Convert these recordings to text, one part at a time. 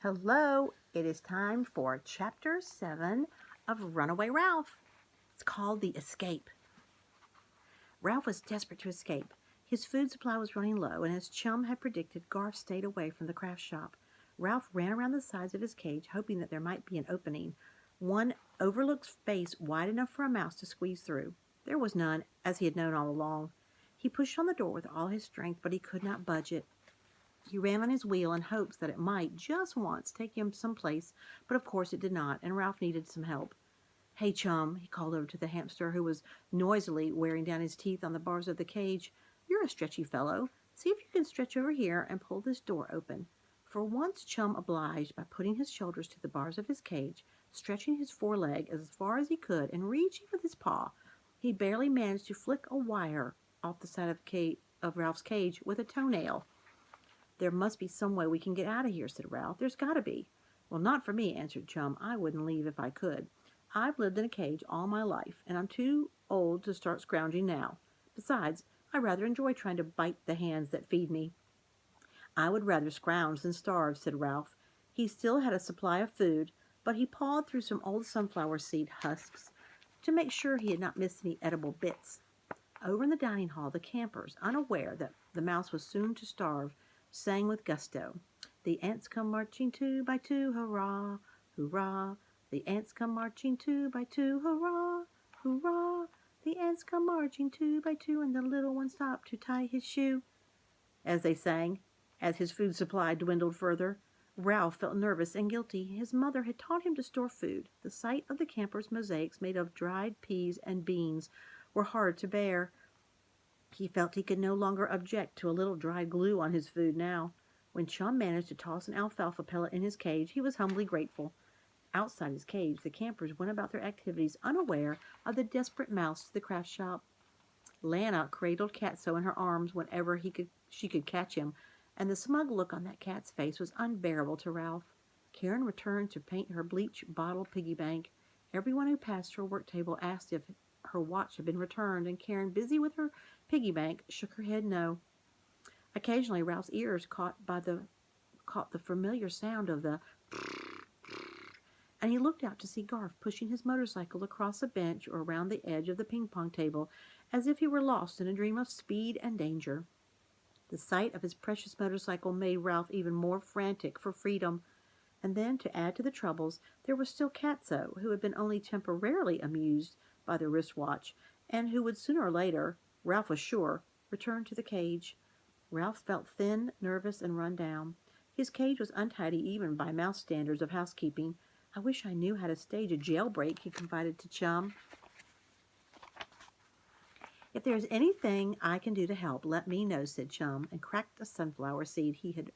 Hello, it is time for Chapter 7 of Runaway Ralph. It's called The Escape. Ralph was desperate to escape. His food supply was running low, and as Chum had predicted, Garth stayed away from the craft shop. Ralph ran around the sides of his cage, hoping that there might be an opening, one overlooked space wide enough for a mouse to squeeze through. There was none, as he had known all along. He pushed on the door with all his strength, but he could not budge it. He ran on his wheel in hopes that it might, just once, take him someplace, but of course it did not, and Ralph needed some help. "Hey, Chum," he called over to the hamster, who was noisily wearing down his teeth on the bars of the cage. "You're a stretchy fellow. See if you can stretch over here and pull this door open." For once Chum obliged by putting his shoulders to the bars of his cage, stretching his foreleg as far as he could, and reaching with his paw. He barely managed to flick a wire off the side of Ralph's cage with a toenail. "There must be some way we can get out of here," said Ralph. "There's got to be." "Well, not for me," answered Chum. "I wouldn't leave if I could. I've lived in a cage all my life, and I'm too old to start scrounging now. Besides, I rather enjoy trying to bite the hands that feed me." "I would rather scrounge than starve," said Ralph. He still had a supply of food, but he pawed through some old sunflower seed husks to make sure he had not missed any edible bits. Over in the dining hall, the campers, unaware that the mouse was soon to starve, sang with gusto. "The ants come marching two by two, hurrah, hurrah. The ants come marching two by two, hurrah, hurrah. The ants come marching two by two, and the little one stopped to tie his shoe," as they sang, as his food supply dwindled further. Ralph felt nervous and guilty. His mother had taught him to store food. The sight of the campers' mosaics made of dried peas and beans were hard to bear. He felt he could no longer object to a little dried glue on his food now. When Chum managed to toss an alfalfa pellet in his cage, he was humbly grateful. Outside his cage, the campers went about their activities unaware of the desperate mouse to the craft shop. Lana cradled Catso in her arms whenever she could catch him, and the smug look on that cat's face was unbearable to Ralph. Karen returned to paint her bleach bottle piggy bank. Everyone who passed her work table asked if her watch had been returned, and Karen, busy with her piggy bank, shook her head no. Occasionally Ralph's ears caught the familiar sound of the and he looked out to see Garth pushing his motorcycle across a bench or around the edge of the ping-pong table as if he were lost in a dream of speed and danger. The sight of his precious motorcycle made Ralph even more frantic for freedom. And then, to add to the troubles, there was still Catso, who had been only temporarily amused by the wristwatch, and who would sooner or later, Ralph was sure, return to the cage. Ralph felt thin, nervous, and run down. His cage was untidy even by mouse standards of housekeeping. "I wish I knew how to stage a jailbreak," he confided to Chum. "If there is anything I can do to help, let me know," said Chum, and cracked a sunflower seed he had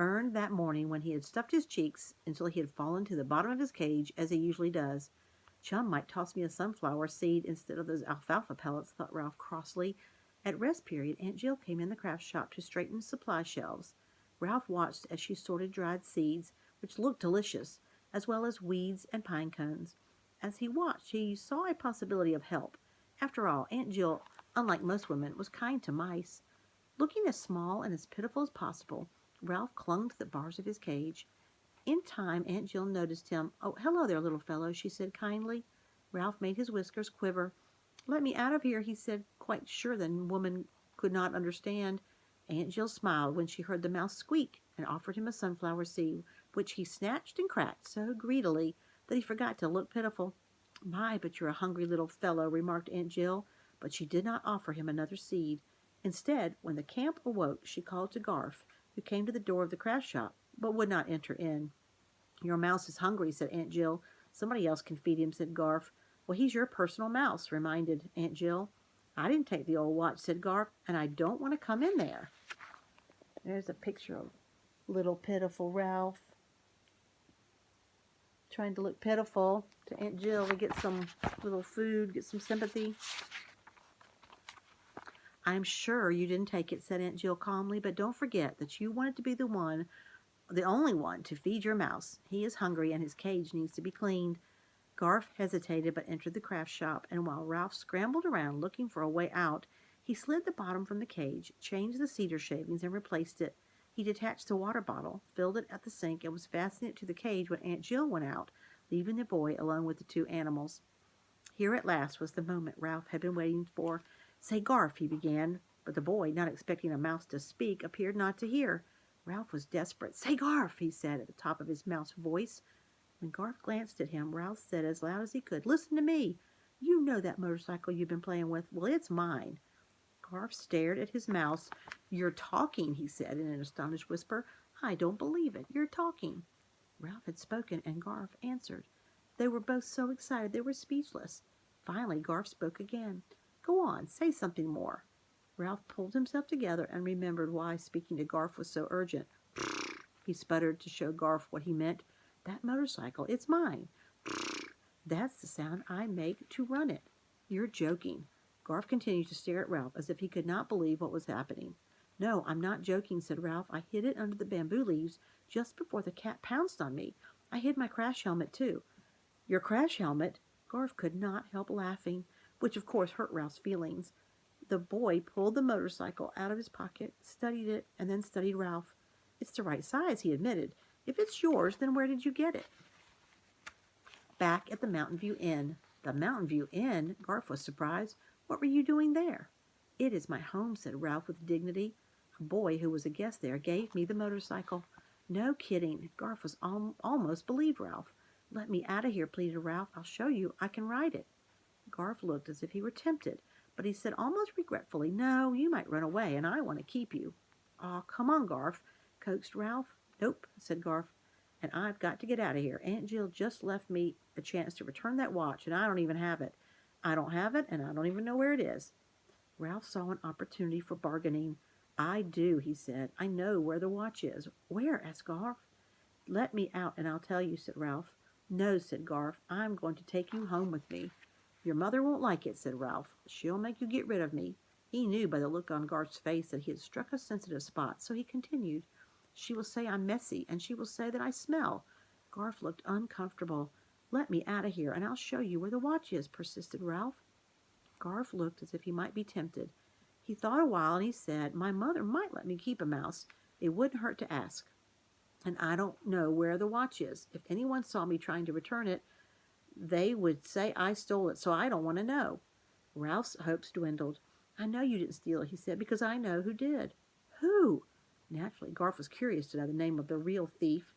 earned that morning when he had stuffed his cheeks until he had fallen to the bottom of his cage, as he usually does. "Chum might toss me a sunflower seed instead of those alfalfa pellets," thought Ralph crossly. At rest period, Aunt Jill came in the craft shop to straighten supply shelves. Ralph watched as she sorted dried seeds, which looked delicious, as well as weeds and pine cones. As he watched, he saw a possibility of help. After all, Aunt Jill, unlike most women, was kind to mice. Looking as small and as pitiful as possible, Ralph clung to the bars of his cage. In time, Aunt Jill noticed him. "Oh, hello there, little fellow," she said kindly. Ralph made his whiskers quiver. "Let me out of here," he said, quite sure the woman could not understand. Aunt Jill smiled when she heard the mouse squeak and offered him a sunflower seed, which he snatched and cracked so greedily that he forgot to look pitiful. "My, but you're a hungry little fellow," remarked Aunt Jill, but she did not offer him another seed. Instead, when the camp awoke, she called to Garth, who came to the door of the craft shop, but would not enter in. "Your mouse is hungry," said Aunt Jill. "Somebody else can feed him," said Garth. "Well, he's your personal mouse," reminded Aunt Jill. "I didn't take the old watch," said Garth, "and I don't want to come in there." There's a picture of little pitiful Ralph trying to look pitiful to Aunt Jill to get some little food, get some sympathy. "I'm sure you didn't take it," said Aunt Jill calmly, "but don't forget that you wanted to be the only one to feed your mouse. He is hungry and his cage needs to be cleaned." Garth hesitated but entered the craft shop, and while Ralph scrambled around looking for a way out, he slid the bottom from the cage, changed the cedar shavings, and replaced it. He detached the water bottle, filled it at the sink, and was fastening it to the cage when Aunt Jill went out, leaving the boy alone with the two animals. Here at last was the moment Ralph had been waiting for. "Say, Garf," he began, but the boy, not expecting a mouse to speak, appeared not to hear. Ralph was desperate. "Say, Garf," he said at the top of his mouse voice. When Garf glanced at him, Ralph said as loud as he could, "Listen to me. You know that motorcycle you've been playing with? Well, it's mine." Garf stared at his mouse. "You're talking," he said in an astonished whisper. "I don't believe it. You're talking." Ralph had spoken, and Garf answered. They were both so excited they were speechless. Finally, Garf spoke again. "Go on, say something more." Ralph pulled himself together and remembered why speaking to Garf was so urgent. He sputtered to show Garf what he meant. "That motorcycle, it's mine. That's the sound I make to run it." "You're joking." Garf continued to stare at Ralph as if he could not believe what was happening. "No, I'm not joking," said Ralph. "I hid it under the bamboo leaves just before the cat pounced on me. I hid my crash helmet, too." "Your crash helmet?" Garf could not help laughing, which of course hurt Ralph's feelings. The boy pulled the motorcycle out of his pocket, studied it, and then studied Ralph. "It's the right size," he admitted. "If it's yours, then where did you get it?" "Back at the Mountain View Inn." "The Mountain View Inn?" Garf was surprised. "What were you doing there?" "It is my home," said Ralph with dignity. "A boy who was a guest there gave me the motorcycle." "No kidding." Garf was almost believed Ralph. "Let me out of here," pleaded Ralph. "I'll show you I can ride it." Garf looked as if he were tempted, but he said almost regretfully, "No, you might run away, and I want to keep you." "Aw, come on, Garf," coaxed Ralph. "Nope," said Garf, "and I've got to get out of here. Aunt Jill just left me a chance to return that watch, and I don't even have it. I don't have it, and I don't even know where it is." Ralph saw an opportunity for bargaining. "I do," he said. "I know where the watch is." "Where?" asked Garf. "Let me out, and I'll tell you," said Ralph. "No," said Garf. "I'm going to take you home with me." "Your mother won't like it," said Ralph. "She'll make you get rid of me." He knew by the look on Garf's face that he had struck a sensitive spot, so he continued. "She will say I'm messy, and she will say that I smell." Garf looked uncomfortable. "Let me out of here, and I'll show you where the watch is," persisted Ralph. Garf looked as if he might be tempted. He thought a while, and he said, "My mother might let me keep a mouse. It wouldn't hurt to ask. And I don't know where the watch is. If anyone saw me trying to return it, they would say I stole it, so I don't want to know." Ralph's hopes dwindled. "I know you didn't steal it," he said, "because I know who did." "Who?" Naturally, Garf was curious to know the name of the real thief.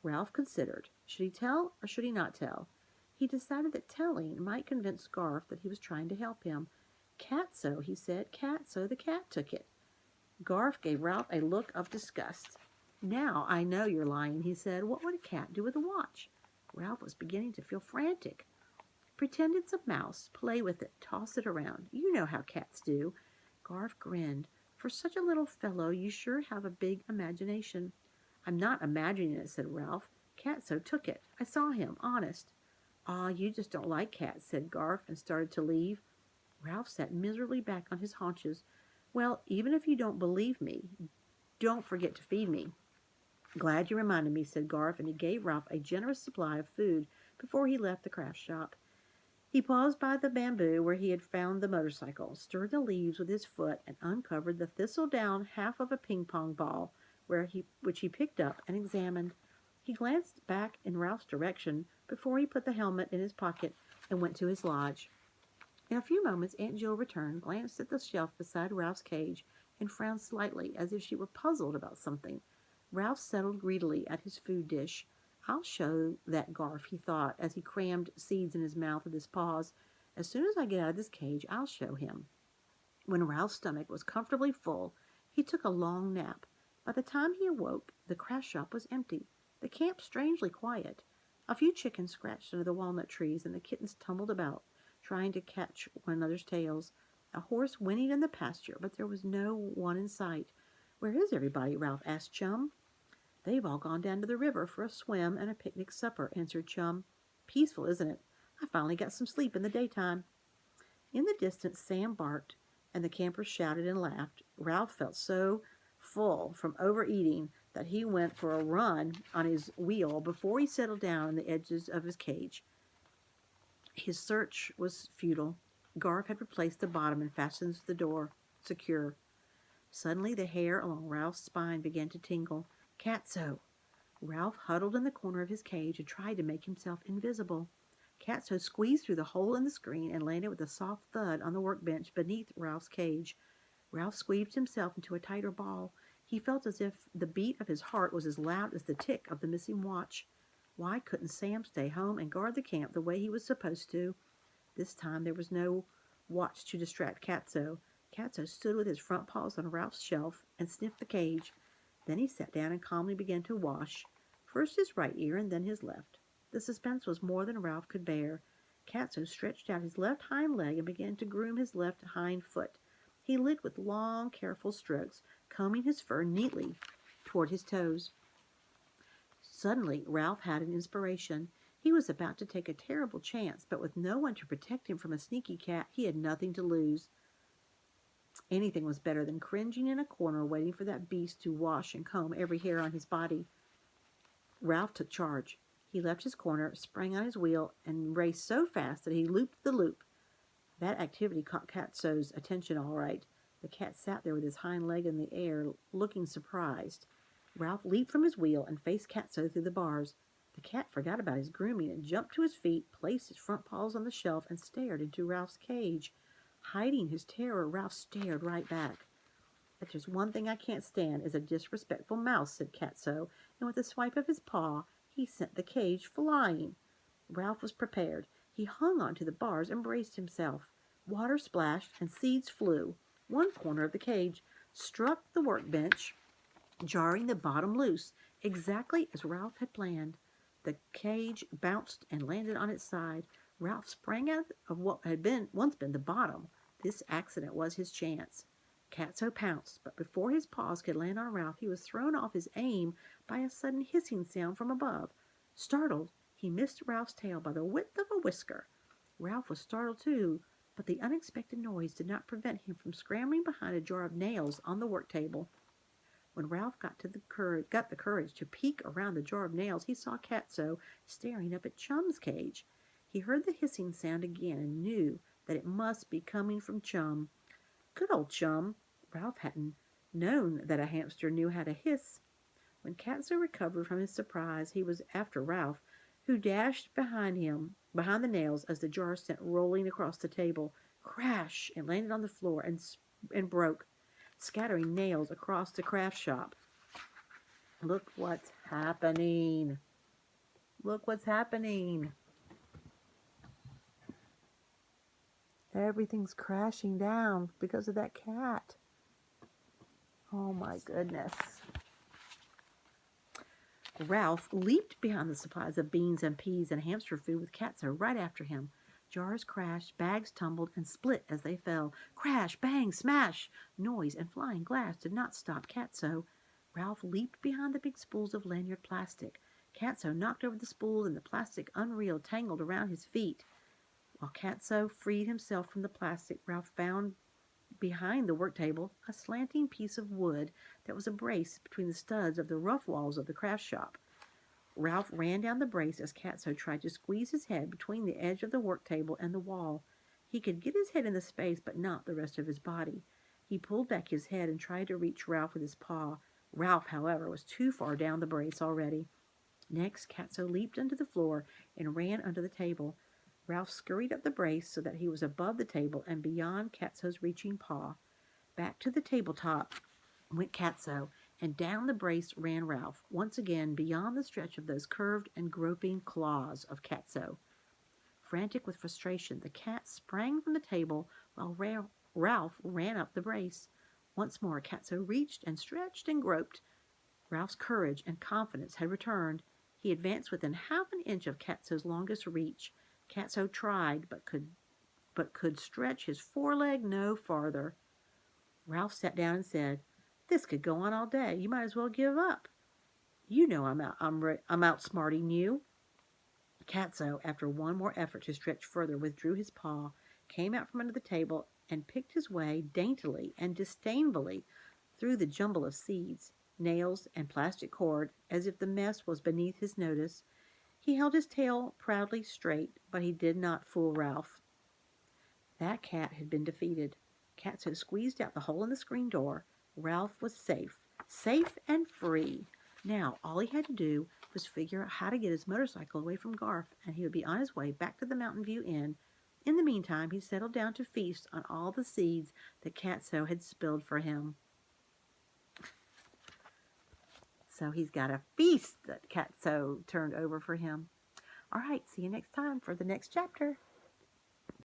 Ralph considered. Should he tell or should he not tell? He decided that telling might convince Garf that he was trying to help him. "Catso," he said. "Catso, the cat took it." Garf gave Ralph a look of disgust. "Now I know you're lying," he said. "What would a cat do with a watch?" Ralph was beginning to feel frantic. "Pretend it's a mouse. Play with it. Toss it around. You know how cats do." Garf grinned. "For such a little fellow, you sure have a big imagination." "I'm not imagining it," said Ralph. "Catso took it. I saw him. Honest." "Aw, you just don't like cats," said Garf, and started to leave. Ralph sat miserably back on his haunches. "Well, even if you don't believe me, don't forget to feed me." "Glad you reminded me," said Garf, and he gave Ralph a generous supply of food before he left the craft shop. He paused by the bamboo where he had found the motorcycle, stirred the leaves with his foot, and uncovered the thistle-down half of a ping-pong ball, which he picked up and examined. He glanced back in Ralph's direction before he put the helmet in his pocket and went to his lodge. In a few moments Aunt Jill returned, glanced at the shelf beside Ralph's cage, and frowned slightly as if she were puzzled about something. Ralph settled greedily at his food dish. "I'll show that Garf," he thought, as he crammed seeds in his mouth with his paws. "As soon as I get out of this cage, I'll show him." When Ralph's stomach was comfortably full, he took a long nap. By the time he awoke, the craft shop was empty, the camp strangely quiet. A few chickens scratched under the walnut trees, and the kittens tumbled about, trying to catch one another's tails. A horse whinnied in the pasture, but there was no one in sight. "Where is everybody?" Ralph asked Chum. "They've all gone down to the river for a swim and a picnic supper," answered Chum. "Peaceful, isn't it? I finally got some sleep in the daytime." In the distance, Sam barked, and the campers shouted and laughed. Ralph felt so full from overeating that he went for a run on his wheel before he settled down on the edges of his cage. His search was futile. Garf had replaced the bottom and fastened the door secure. Suddenly the hair along Ralph's spine began to tingle. Catso! Ralph huddled in the corner of his cage and tried to make himself invisible. Catso squeezed through the hole in the screen and landed with a soft thud on the workbench beneath Ralph's cage. Ralph squeezed himself into a tighter ball. He felt as if the beat of his heart was as loud as the tick of the missing watch. Why couldn't Sam stay home and guard the camp the way he was supposed to? This time there was no watch to distract Catso. Catso stood with his front paws on Ralph's shelf and sniffed the cage. Then he sat down and calmly began to wash, first his right ear and then his left. The suspense was more than Ralph could bear. Catso stretched out his left hind leg and began to groom his left hind foot. He licked with long, careful strokes, combing his fur neatly toward his toes. Suddenly, Ralph had an inspiration. He was about to take a terrible chance, but with no one to protect him from a sneaky cat, he had nothing to lose. Anything was better than cringing in a corner waiting for that beast to wash and comb every hair on his body. Ralph took charge. He left his corner, sprang on his wheel, and raced so fast that he looped the loop. That activity caught Catso's attention all right. The cat sat there with his hind leg in the air, looking surprised. Ralph leaped from his wheel and faced Catso through the bars. The cat forgot about his grooming and jumped to his feet, placed his front paws on the shelf, and stared into Ralph's cage. Hiding his terror, Ralph stared right back. "If there's one thing I can't stand is a disrespectful mouse," said Catso, and with a swipe of his paw, he sent the cage flying. Ralph was prepared. He hung onto the bars and braced himself. Water splashed and seeds flew. One corner of the cage struck the workbench, jarring the bottom loose, exactly as Ralph had planned. The cage bounced and landed on its side. Ralph sprang out of what had once been the bottom. This accident was his chance. Catso pounced, but before his paws could land on Ralph, he was thrown off his aim by a sudden hissing sound from above. Startled, he missed Ralph's tail by the width of a whisker. Ralph was startled too, but the unexpected noise did not prevent him from scrambling behind a jar of nails on the work table. When Ralph got the courage to peek around the jar of nails, he saw Catso staring up at Chum's cage. He heard the hissing sound again and knew that it must be coming from Chum. Good old Chum! Ralph hadn't known that a hamster knew how to hiss. When Catso recovered from his surprise, he was after Ralph, who dashed behind the nails as the jar sent rolling across the table. Crash! It landed on the floor and broke, scattering nails across the craft shop. Look what's happening. Look what's happening. Everything's crashing down because of that cat. Oh my goodness. Ralph leaped behind the supplies of beans and peas and hamster food with Catso right after him. Jars crashed, bags tumbled and split as they fell. Crash, bang, smash! Noise and flying glass did not stop Catso. Ralph leaped behind the big spools of lanyard plastic. Catso knocked over the spools and the plastic unreal tangled around his feet. While Catso freed himself from the plastic, Ralph found behind the work table a slanting piece of wood that was a brace between the studs of the rough walls of the craft shop. Ralph ran down the brace as Catso tried to squeeze his head between the edge of the work table and the wall. He could get his head in the space, but not the rest of his body. He pulled back his head and tried to reach Ralph with his paw. Ralph, however, was too far down the brace already. Next, Catso leaped onto the floor and ran under the table. Ralph scurried up the brace so that he was above the table and beyond Catso's reaching paw. Back to the tabletop went Catso, and down the brace ran Ralph, once again beyond the stretch of those curved and groping claws of Catso. Frantic with frustration, the cat sprang from the table while Ralph ran up the brace. Once more, Catso reached and stretched and groped. Ralph's courage and confidence had returned. He advanced within half an inch of Catso's longest reach. Catso tried, but could stretch his foreleg no farther. Ralph sat down and said, "This could go on all day. You might as well give up. You know I'm outsmarting you." Catso, after one more effort to stretch further, withdrew his paw, came out from under the table, and picked his way daintily and disdainfully through the jumble of seeds, nails, and plastic cord, as if the mess was beneath his notice. He held his tail proudly straight, but he did not fool Ralph. That cat had been defeated. Catso squeezed out the hole in the screen door. Ralph was safe and free. Now, all he had to do was figure out how to get his motorcycle away from Garth, and he would be on his way back to the Mountain View Inn. In the meantime, he settled down to feast on all the seeds that Catso had spilled for him. So he's got a feast that Catso turned over for him. All right, see you next time for the next chapter.